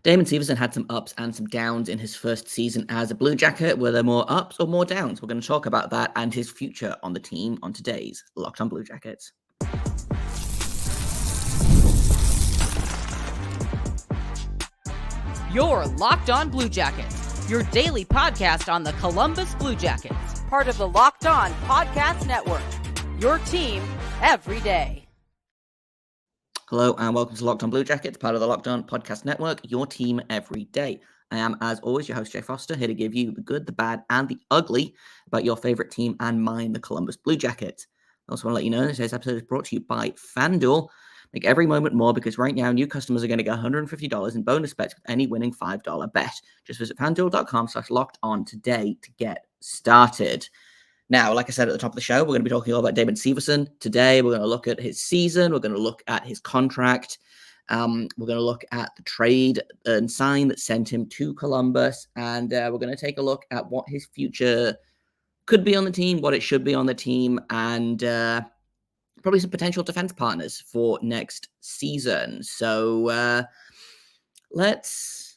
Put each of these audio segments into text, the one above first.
Damon Severson had some ups and some downs in his first season as a Blue Jacket. Were there more ups or more downs? We're going to talk about that and his future on the team on today's Locked on Blue Jackets. You're Locked on Blue Jackets, your daily podcast on the Columbus Blue Jackets, part of the Locked on Podcast Network, your team every day. Hello and welcome to Locked on Blue Jackets, part of the Locked on Podcast Network, your team every day. I am, as always, your host, Jay Foster, here to give you the good, the bad, and the ugly about your favorite team and mine, the Columbus Blue Jackets. I also want to let you know that today's episode is brought to you by FanDuel. Make every moment more because right now, new customers are going to get $150 in bonus bets with any winning $5 bet. Just visit FanDuel.com/locked-on today to get started. Now, like I said at the top of the show, we're going to be talking all about Damon Severson today. We're going to look at his season. We're going to look at his contract. We're going to look at the trade and sign that sent him to Columbus. And we're going to take a look at what his future could be on the team, what it should be on the team, and probably some potential defense partners for next season. So let's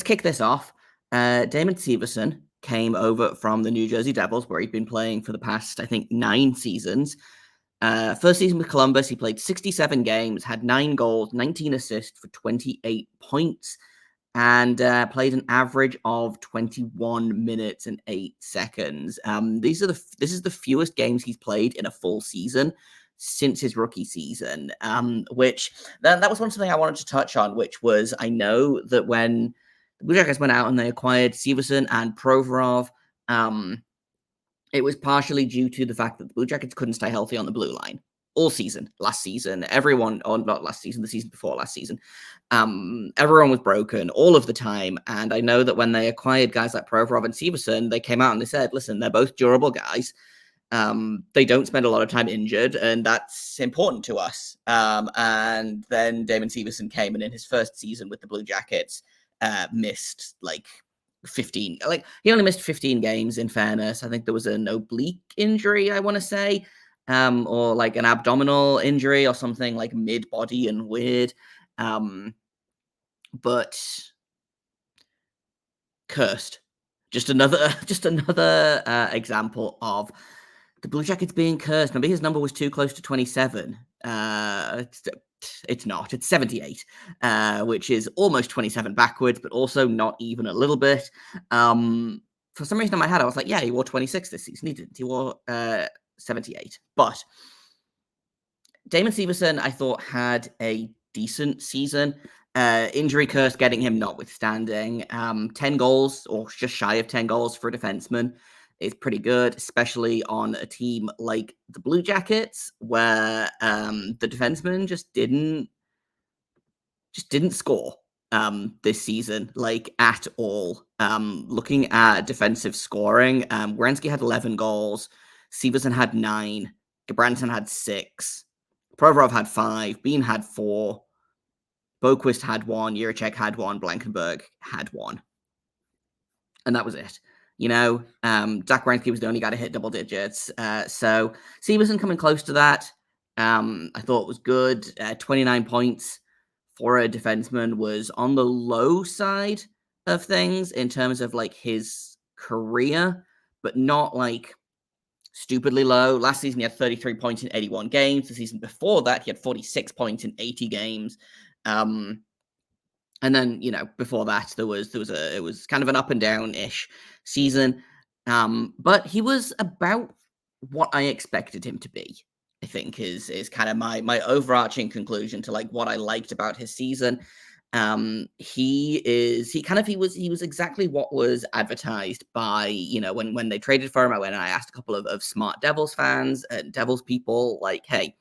kick this off. Damon Severson came over from the New Jersey Devils, where he'd been playing for the past, I think, 9 seasons. First season with Columbus, he played 67 games, had 9 goals, 19 assists for 28 points, and played an average of 21 minutes and 8 seconds. This is the fewest games he's played in a full season since his rookie season, which that was one something I wanted to touch on, which was I know that when the Blue Jackets went out and they acquired Severson and Provorov, it was partially due to the fact that the Blue Jackets couldn't stay healthy on the blue line all season. Last season, everyone, or not last season, the season before last season, everyone was broken all of the time. And I know that when they acquired guys like Provorov and Severson, they came out and they said, listen, they're both durable guys. They don't spend a lot of time injured, and that's important to us. And then Damon Severson came, and in his first season with the Blue Jackets, missed like 15, like he only missed 15 games in fairness. I think there was an oblique injury, I want to say, or like an abdominal injury or something like mid-body and weird. But cursed. Just another example of the Blue Jackets being cursed. Maybe his number was too close to 27. It's not. It's 78, which is almost 27 backwards, but also not even a little bit. For some reason in my head, I was like, yeah, he wore 26 this season. He didn't. He wore 78. But Damon Severson, I thought, had a decent season. Injury curse getting him notwithstanding. 10 goals, or just shy of 10 goals for a defenseman is pretty good, especially on a team like the Blue Jackets, where the defenseman just didn't score this season, like at all. Looking at defensive scoring, Werenski had 11 goals, Severson had 9, Gabranson had 6, Provorov had 5, Bean had 4, Boquist had 1, Jiricek had 1, Blankenberg had 1. And that was it. You know, Zach Werenski was the only guy to hit double digits. So Severson coming close to that, I thought was good. 29 points for a defenseman was on the low side of things in terms of like his career, but not like stupidly low. Last season, he had 33 points in 81 games. The season before that, he had 46 points in 80 games. And then, you know, before that, it was kind of an up and down-ish season. But he was about what I expected him to be, I think, is kind of my overarching conclusion to like what I liked about his season. He was exactly what was advertised by, you know, when they traded for him. I went and I asked a couple of smart Devils fans and Devils people, like, hey,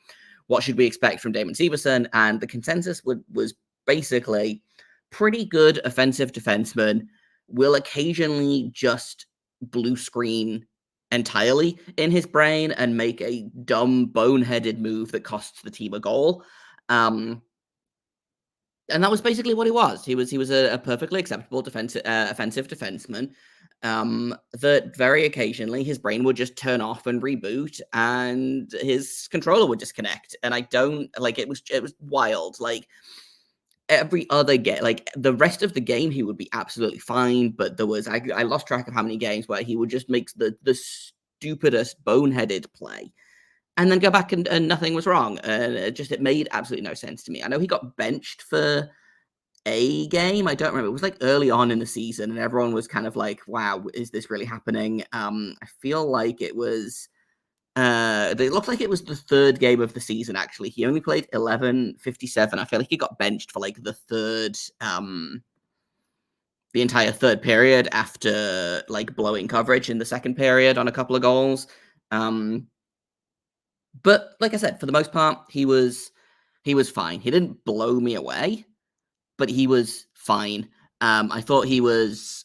what should we expect from Damon Severson? And the consensus was basically pretty good offensive defenseman, will occasionally just blue screen entirely in his brain and make a dumb, boneheaded move that costs the team a goal. And that was basically what he was. He was a perfectly acceptable offensive defenseman. That very occasionally his brain would just turn off and reboot, and his controller would disconnect. And I don't like it was wild. Like every other game, like the rest of the game, he would be absolutely fine. But there was, I lost track of how many games where he would just make the stupidest, boneheaded play and then go back and nothing was wrong. And it made absolutely no sense to me. I know he got benched for a game. I don't remember. It was like early on in the season, and everyone was kind of like, wow, is this really happening? I feel like it was. It looked like it was the third game of the season, actually. He only played 11:57. I feel like he got benched for like the entire third period after like blowing coverage in the second period on a couple of goals. But like I said, for the most part, he was fine. He didn't blow me away, but he was fine. I thought he was.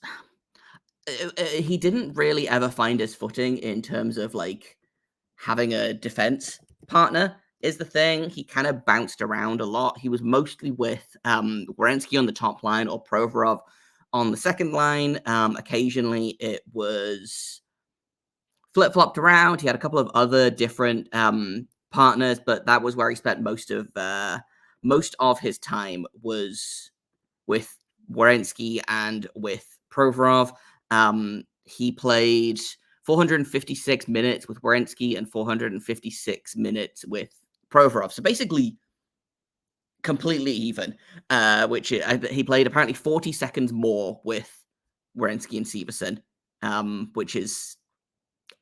He didn't really ever find his footing in terms of like having a defense partner is the thing. He kind of bounced around a lot. He was mostly with Werenski on the top line or Provorov on the second line. Occasionally it was flip-flopped around. He had a couple of other different partners, but that was where he spent most of his time was with Werenski and with Provorov. He played 456 minutes with Werenski and 456 minutes with Provorov. So basically completely even, he played apparently 40 seconds more with Werenski and Severson, which is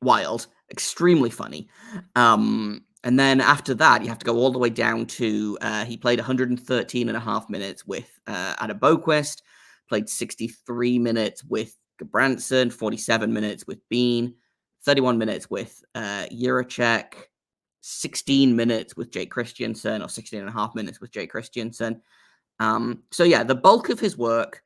wild, extremely funny. And then after that, you have to go all the way down to he played 113 and a half minutes with Adam Boquist, played 63 minutes with Gabranson, 47 minutes with Bean, 31 minutes with Jiricek, 16 minutes with Jake Christiansen, or 16 and a half minutes with Jake Christiansen. So yeah, the bulk of his work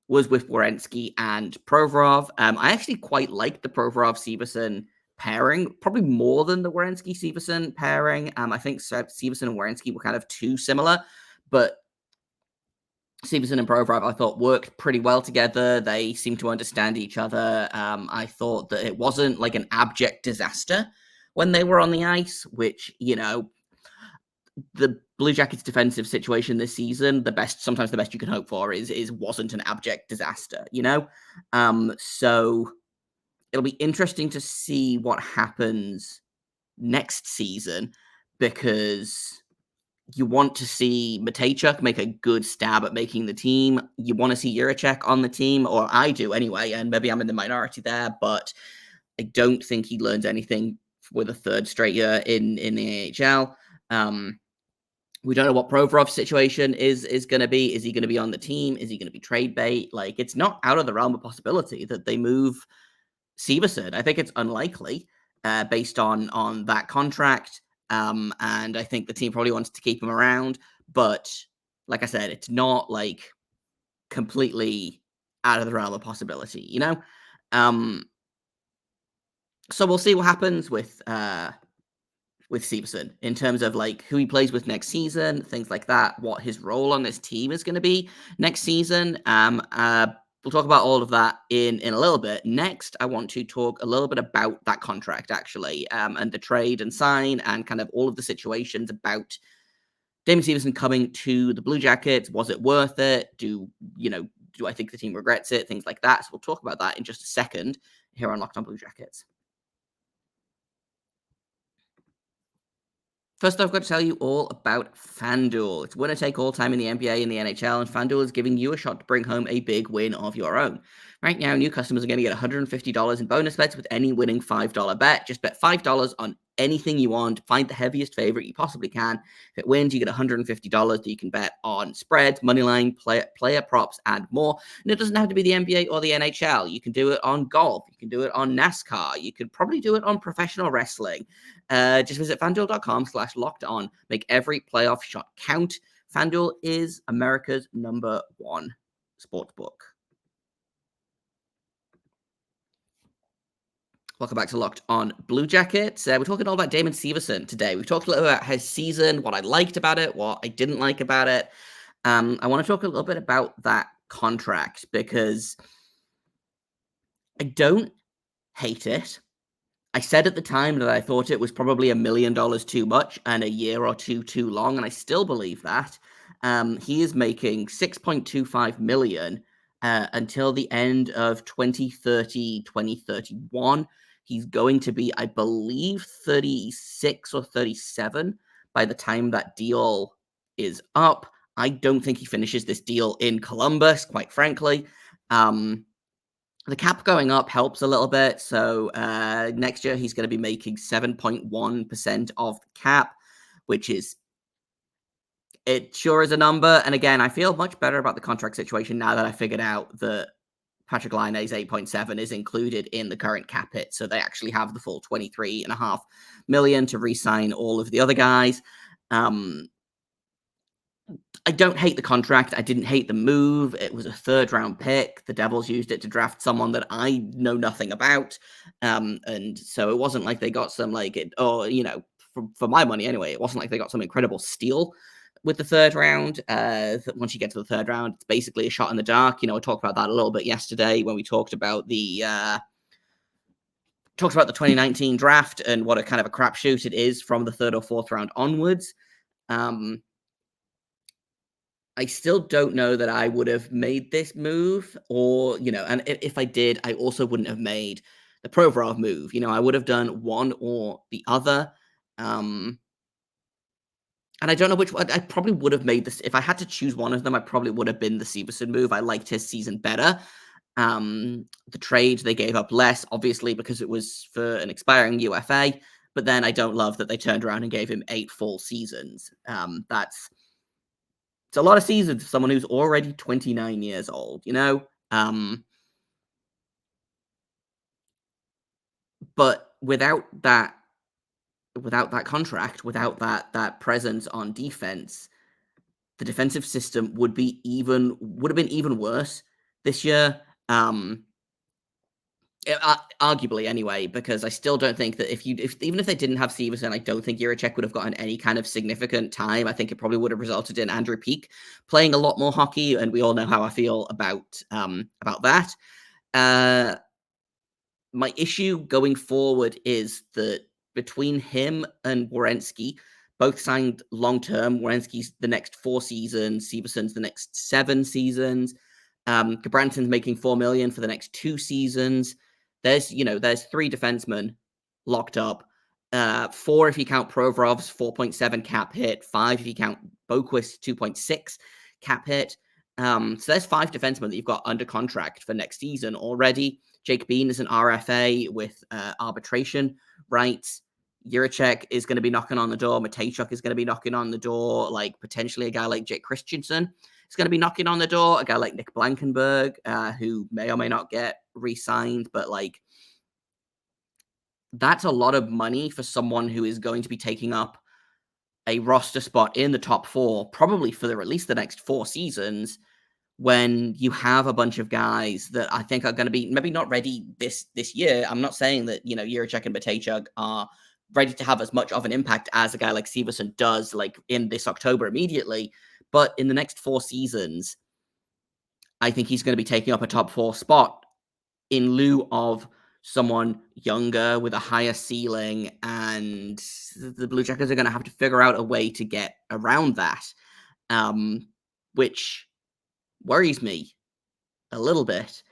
was with Werenski and Provorov. I actually quite liked the Provorov-Severson pairing, probably more than the Werenski-Severson pairing. I think Severson and Werenski were kind of too similar, but Severson and Provorov, I thought, worked pretty well together. They seemed to understand each other. I thought that it wasn't like an abject disaster when they were on the ice, which, you know, the Blue Jackets' defensive situation this season, sometimes the best you can hope for is wasn't an abject disaster, you know? So it'll be interesting to see what happens next season, because you want to see Matejchuk make a good stab at making the team. You want to see Jiricek on the team, or I do anyway, and maybe I'm in the minority there, but I don't think he learns anything with a third straight year in the AHL. We don't know what Provorov's situation is going to be. Is he going to be on the team? Is he going to be trade bait? Like, it's not out of the realm of possibility that they move Severson. I think it's unlikely based on that contract. And I think the team probably wants to keep him around. But like I said, it's not like completely out of the realm of possibility, you know? So we'll see what happens with Severson in terms of like who he plays with next season, things like that, what his role on this team is going to be next season. We'll talk about all of that in a little bit. Next, I want to talk a little bit about that contract, actually, and the trade and sign and kind of all of the situations about Damon Severson coming to the Blue Jackets. Was it worth it? Do I think the team regrets it? Things like that. So we'll talk about that in just a second here on Locked On Blue Jackets. First, I've got to tell you all about FanDuel. It's winner take all time in the NBA and the NHL, and FanDuel is giving you a shot to bring home a big win of your own. Right now, new customers are going to get $150 in bonus bets with any winning $5 bet. Just bet $5 on anything you want. Find the heaviest favorite you possibly can. If it wins, you get $150 that you can bet on spreads, moneyline, player props, and more. And it doesn't have to be the NBA or the NHL. You can do it on golf. You can do it on NASCAR. You could probably do it on professional wrestling. Just visit FanDuel.com/lockedon. Make every playoff shot count. FanDuel is America's number one sportsbook. Welcome back to Locked On Blue Jackets. We're talking all about Damon Severson today. We've talked a little about his season, what I liked about it, what I didn't like about it. I want to talk a little bit about that contract because I don't hate it. I said at the time that I thought it was probably $1 million too much and a year or two too long, and I still believe that. He is making $6.25 million until the end of 2030, 2031. He's going to be, I believe, 36 or 37 by the time that deal is up. I don't think he finishes this deal in Columbus, quite frankly. The cap going up helps a little bit. So next year, he's going to be making 7.1% of the cap, which is, it sure is a number. And again, I feel much better about the contract situation now that I figured out that Patrick Laine's 8.7 is included in the current cap hit. So they actually have the full 23.5 million to re-sign all of the other guys. I don't hate the contract. I didn't hate the move. It was a third-round pick. The Devils used it to draft someone that I know nothing about. And so it wasn't like they got some, like, it, or, you know, for my money anyway, it wasn't like they got some incredible steal with the third round. Once you get to the third round, it's basically a shot in the dark. You know, I talked about that a little bit yesterday when we talked about the 2019 draft and what a kind of a crapshoot it is from the third or fourth round onwards. I still don't know that I would have made this move, or, you know, and if I did, I also wouldn't have made the Provorov move. You know, I would have done one or the other. And I don't know which one. I probably would have made this. If I had to choose one of them, I probably would have been the Severson move. I liked his season better. The trade, they gave up less, obviously, because it was for an expiring UFA. But then I don't love that they turned around and gave him 8 full seasons. It's a lot of seasons for someone who's already 29 years old, you know? But without that contract, without that presence on defense, the defensive system would have been even worse this year. Arguably anyway, because I still don't think that even if they didn't have Severson, I don't think Jiricek would have gotten any kind of significant time. I think it probably would have resulted in Andrew Peak playing a lot more hockey, and we all know how I feel about that. My issue going forward is that between him and Werenski, both signed long-term. Werenski's the next 4 seasons, Severson's the next 7 seasons. Gabranton's making $4 million for the next 2 seasons. There's 3 defensemen locked up. 4 if you count Provorov's 4.7 cap hit. 5 if you count Boquist's 2.6 cap hit. So there's 5 defensemen that you've got under contract for next season already. Jake Bean is an RFA with arbitration rights. Jiricek is going to be knocking on the door. Matejchuk is going to be knocking on the door. Like, potentially a guy like Jake Christensen is going to be knocking on the door. A guy like Nick Blankenberg, who may or may not get re-signed, but like, that's a lot of money for someone who is going to be taking up a roster spot in the top 4, probably for at least the next 4 seasons, when you have a bunch of guys that I think are going to be maybe not ready this year. I'm not saying that, you know, Jiricek and Matejchuk are ready to have as much of an impact as a guy like Severson does, like in this October immediately. But in the next 4 seasons, I think he's going to be taking up a top 4 spot in lieu of someone younger with a higher ceiling, and the Blue Jackets are going to have to figure out a way to get around that, which worries me a little bit,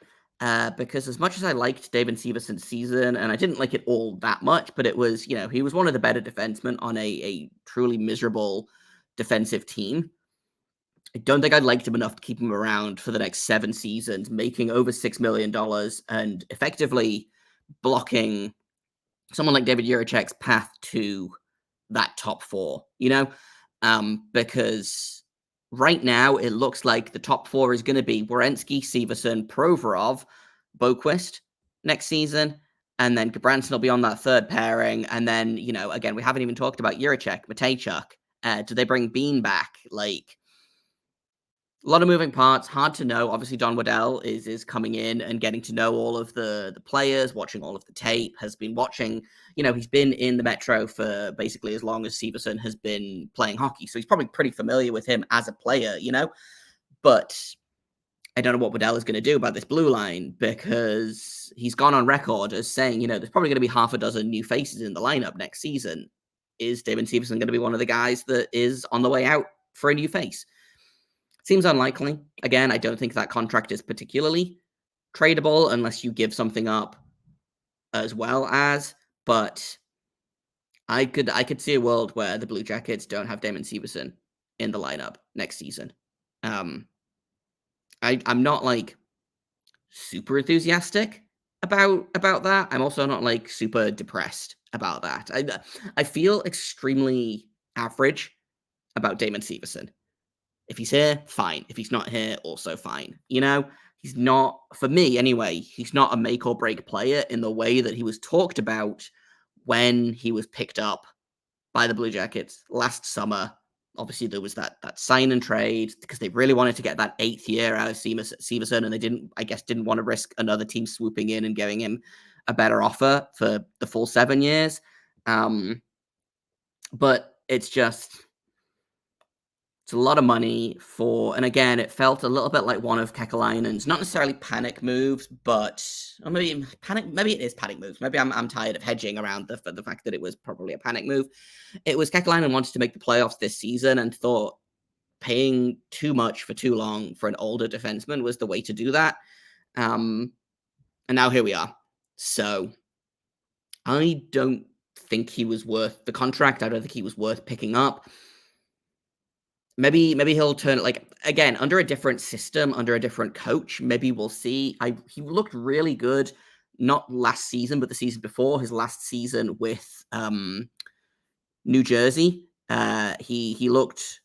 because as much as I liked Damon Severson's season, and I didn't like it all that much, but it was, you know, he was one of the better defensemen on a truly miserable defensive team. I don't think I liked him enough to keep him around for the next 7 seasons, making over $6 million and effectively blocking someone like David Jiricek's path to that top 4, you know? Because right now it looks like the top 4 is going to be Werenski, Severson, Provorov, Boquist next season, and then Gabranson will be on that third pairing. And then, you know, again, we haven't even talked about Jiricek, Matejchuk. Do they bring Bean back? Like, a lot of moving parts, hard to know. Obviously, Don Waddell is coming in and getting to know all of the players, watching all of the tape, has been watching, you know, he's been in the Metro for basically as long as Severson has been playing hockey. So he's probably pretty familiar with him as a player, you know. But I don't know what Waddell is going to do about this blue line, because he's gone on record as saying, you know, there's probably going to be half a dozen new faces in the lineup next season. Is Damon Severson going to be one of the guys that is on the way out for a new face? Seems unlikely. Again, I don't think that contract is particularly tradable unless you give something up as well as, but I could see a world where the Blue Jackets don't have Damon Severson in the lineup next season. Um, I'm not like super enthusiastic about that. I'm also not like super depressed about that. I feel extremely average about Damon Severson. If he's here, fine. If he's not here, also fine. He's not, for me anyway, he's not a make or break player in the way that he was talked about when he was picked up by the Blue Jackets last summer. Obviously, there was that sign and trade because they really wanted to get that 8th year out of Severson, and they didn't want to risk another team swooping in and giving him a better offer for the full 7 years. But it's a lot of money for, and again, it felt a little bit like one of Kekalainen's, not necessarily panic moves, but or maybe it is panic moves. Maybe I'm tired of hedging around the fact that it was probably a panic move. It was Kekalainen wanted to make the playoffs this season and thought paying too much for too long for an older defenseman was the way to do that. And now here we are. So I don't think he was worth the contract. I don't think he was worth picking up. Maybe he'll turn, like, again, under a different system, under a different coach. Maybe we'll see. He looked really good, not last season, but the season before, his last season with New Jersey. He looked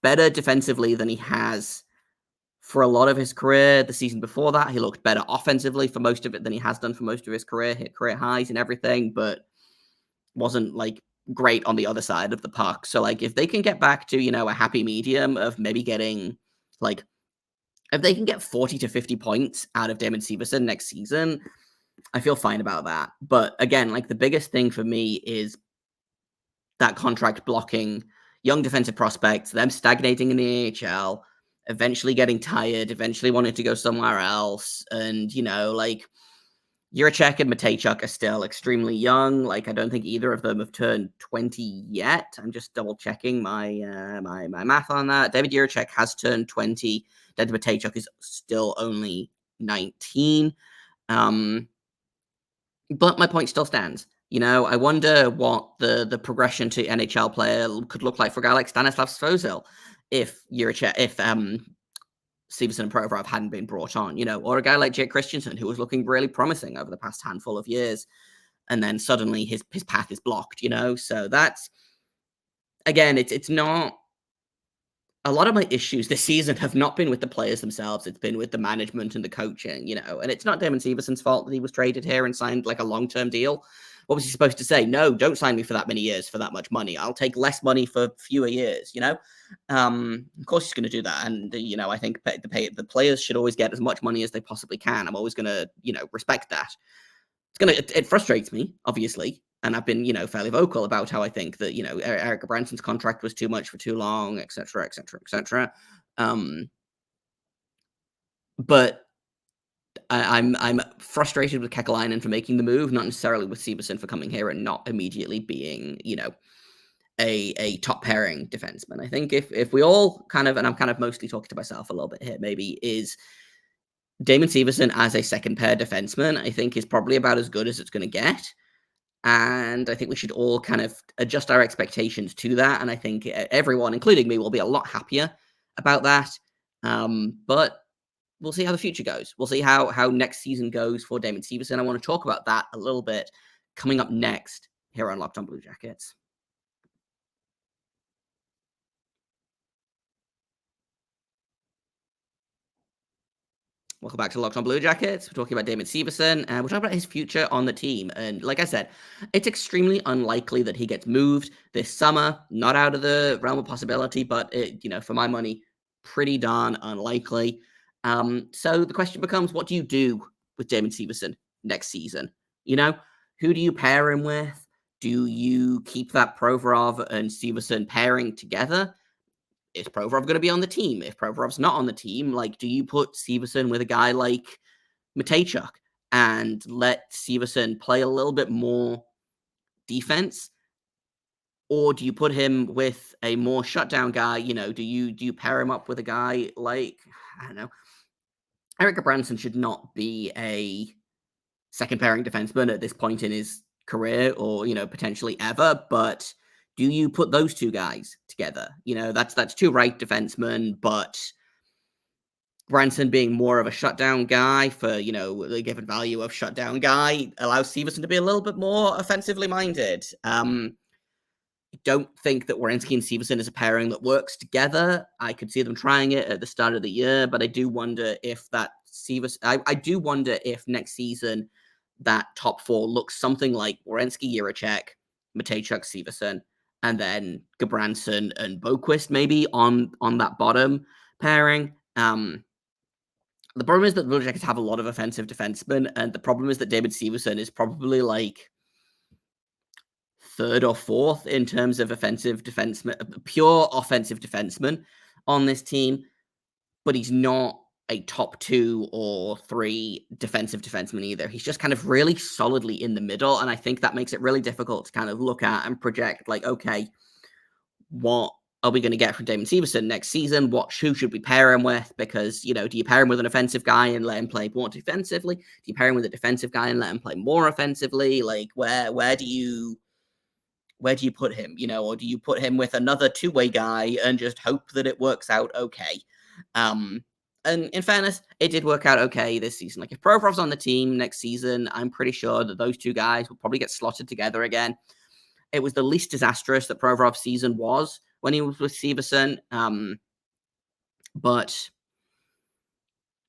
better defensively than he has for a lot of his career. The season before that, he looked better offensively for most of it than he has done for most of his career. Hit career highs and everything, but wasn't like great on the other side of the puck. So like if they can get back to, a happy medium of maybe getting like, if they can get 40 to 50 points out of Damon Severson next season, I feel fine about that. But again, like the biggest thing for me is that contract blocking young defensive prospects, them stagnating in the AHL, eventually getting tired, eventually wanting to go somewhere else. And, like Jiricek and Matejchuk are still extremely young. Like, I don't think either of them have turned 20 yet. I'm just double checking my my math on that. David Jiricek has turned 20. David Matejchuk is still only 19. But my point still stands. I wonder what the progression to NHL player could look like for a guy like Stanislav Svozil if Severson and Provorov hadn't been brought on, or a guy like Jake Christensen, who was looking really promising over the past handful of years, and then suddenly his path is blocked, So that's, again, it's not, a lot of my issues this season have not been with the players themselves. It's been with the management and the coaching, and it's not Damon Severson's fault that he was traded here and signed like a long-term deal. What was he supposed to say? No, don't sign me for that many years for that much money. I'll take less money for fewer years, Of course he's going to do that. And, I think the players should always get as much money as they possibly can. I'm always going to, respect that. It frustrates me, obviously. And I've been, fairly vocal about how I think that, Eric Branson's contract was too much for too long, et cetera, et cetera, et cetera. But I'm frustrated with Kekalainen for making the move, not necessarily with Severson for coming here and not immediately being, a top pairing defenseman. I think if we all kind of, and I'm kind of mostly talking to myself a little bit here, maybe, is Damon Severson as a second pair defenseman, I think is probably about as good as it's going to get. And I think we should all kind of adjust our expectations to that. And I think everyone, including me, will be a lot happier about that. But we'll see how the future goes. We'll see how next season goes for Damon Severson. I want to talk about that a little bit coming up next here on Locked On Blue Jackets. Welcome back to Locked On Blue Jackets. We're talking about Damon Severson, and we're talking about his future on the team. And like I said, it's extremely unlikely that he gets moved this summer. Not out of the realm of possibility, but for my money, pretty darn unlikely. So the question becomes, what do you do with Damon Severson next season? Who do you pair him with? Do you keep that Provorov and Severson pairing together? Is Provorov going to be on the team? If Provorov's not on the team, like, do you put Severson with a guy like Matejchuk and let Severson play a little bit more defense? Or do you put him with a more shutdown guy? Do you pair him up with a guy like, I don't know, Eric Branson should not be a second pairing defenseman at this point in his career or, potentially ever, but do you put those two guys together? That's two right defensemen, but Branson being more of a shutdown guy for, the given value of shutdown guy allows Severson to be a little bit more offensively minded. I don't think that Werenski and Severson is a pairing that works together. I could see them trying it at the start of the year, but I do wonder if that I do wonder if next season that top four looks something like Werenski, Jiricek, Matejchuk, Severson, and then Gabranson and Boquist maybe on that bottom pairing. The problem is that the Blue Jackets have a lot of offensive defensemen, and the problem is that David Severson is probably like third or fourth in terms of offensive defenseman, pure offensive defenseman on this team, but he's not a top 2 or 3 defensive defenseman either. He's just kind of really solidly in the middle, and I think that makes it really difficult to kind of look at and project, like, okay, what are we going to get from Damon Severson next season? Who should we pair him with? Because, do you pair him with an offensive guy and let him play more defensively? Do you pair him with a defensive guy and let him play more offensively? Like, where do you put him, or do you put him with another two-way guy and just hope that it works out okay? And in fairness, it did work out okay this season. Like, if Provorov's on the team next season, I'm pretty sure that those two guys will probably get slotted together again. It was the least disastrous that Provorov's season was when he was with Severson. But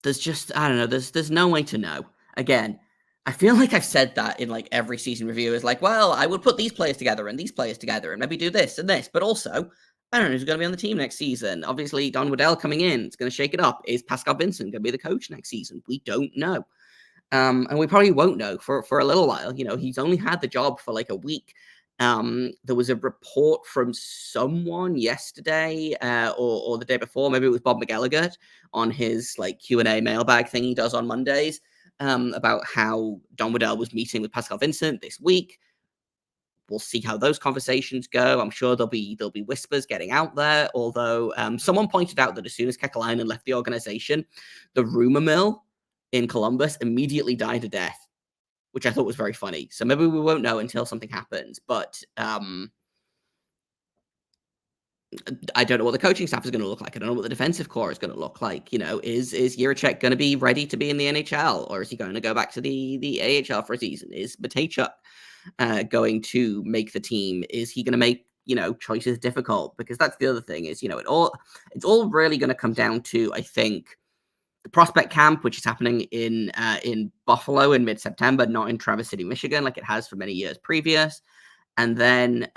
there's just, I don't know, there's no way to know. Again, I feel like I've said that in like every season review is like, well, I would put these players together and these players together and maybe do this and this, but also, I don't know who's going to be on the team next season. Obviously, Don Waddell coming in, it's going to shake it up. Is Pascal Vincent going to be the coach next season? We don't know. And we probably won't know for a little while. He's only had the job for like a week. There was a report from someone yesterday or the day before, maybe it was Bob McGilligan on his like Q&A mailbag thing he does on Mondays, about how Don Waddell was meeting with Pascal Vincent this week. We'll see how those conversations go. I'm sure there'll be whispers getting out there, although someone pointed out that as soon as Kekalainen left the organization, the rumor mill in Columbus immediately died a death, which I thought was very funny. So maybe we won't know until something happens, but I don't know what the coaching staff is going to look like. I don't know what the defensive core is going to look like. Is Jiricek going to be ready to be in the NHL, or is he going to go back to the AHL for a season? Is Matejchuk going to make the team? Is he going to make choices difficult? Because that's the other thing is it's all really going to come down to, I think, the prospect camp, which is happening in Buffalo in mid-September, not in Traverse City, Michigan, like it has for many years previous, and then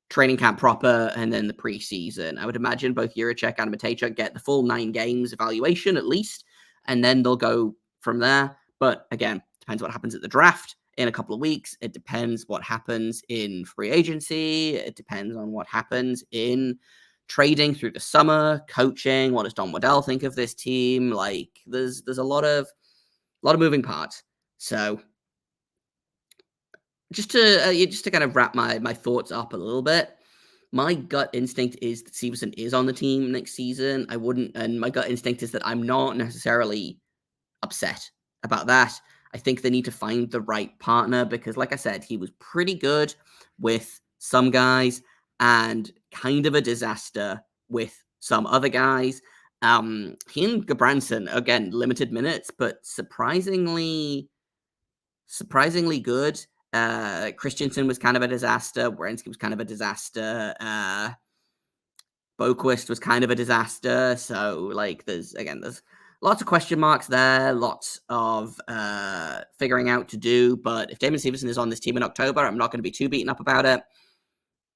training camp proper, and then the preseason. I would imagine both Jiricek and Matejchuk get the full 9 games evaluation at least, and then they'll go from there. But again, depends what happens at the draft in a couple of weeks. It depends what happens in free agency. It depends on what happens in trading through the summer, coaching. What does Don Waddell think of this team? Like, there's a lot of moving parts. So just to kind of wrap my thoughts up a little bit, my gut instinct is that Severson is on the team next season. And my gut instinct is that I'm not necessarily upset about that. I think they need to find the right partner because, like I said, he was pretty good with some guys and kind of a disaster with some other guys. He and Gabranson, again, limited minutes, but surprisingly good. Christensen was kind of a disaster. Werenski was kind of a disaster. Boquist was kind of a disaster. So, like, there's lots of question marks there, lots of figuring out to do. But if Damon Severson is on this team in October, I'm not going to be too beaten up about it.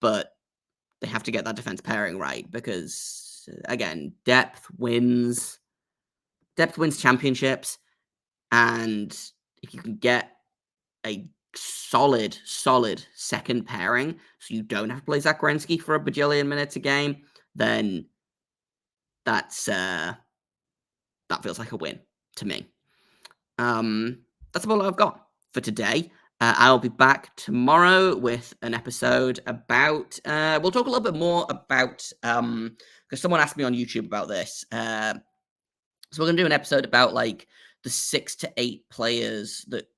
But they have to get that defense pairing right because, again, depth wins championships. And if you can get a solid second pairing, so you don't have to play Zach Werenski for a bajillion minutes a game, then that's that feels like a win to me. That's about all I've got for today. I'll be back tomorrow with an episode about, we'll talk a little bit more about, because someone asked me on YouTube about this. So we're going to do an episode about like the 6 to 8 players that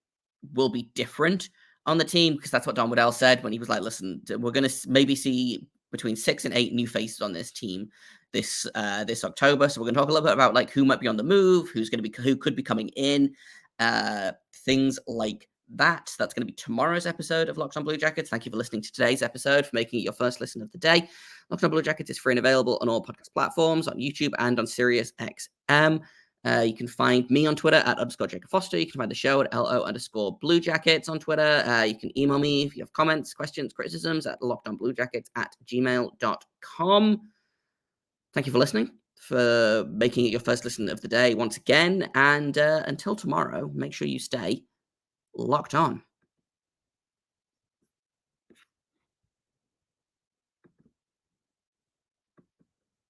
will be different on the team, because that's what Don Waddell said when he was like, listen, we're going to maybe see between 6 and 8 new faces on this team this October. So we're going to talk a little bit about like who might be on the move, who could be coming in, things like that. That's going to be tomorrow's episode of Locked On Blue Jackets. Thank you for listening to today's episode, for making it your first listen of the day. Locked On Blue Jackets is free and available on all podcast platforms, on YouTube and on SiriusXM. You can find me on Twitter at _Jacob Foster. You can find the show at LO_Blue Jackets on Twitter. You can email me if you have comments, questions, criticisms at lockedonbluejackets@gmail.com. Thank you for listening, for making it your first listen of the day once again. And until tomorrow, make sure you stay locked on.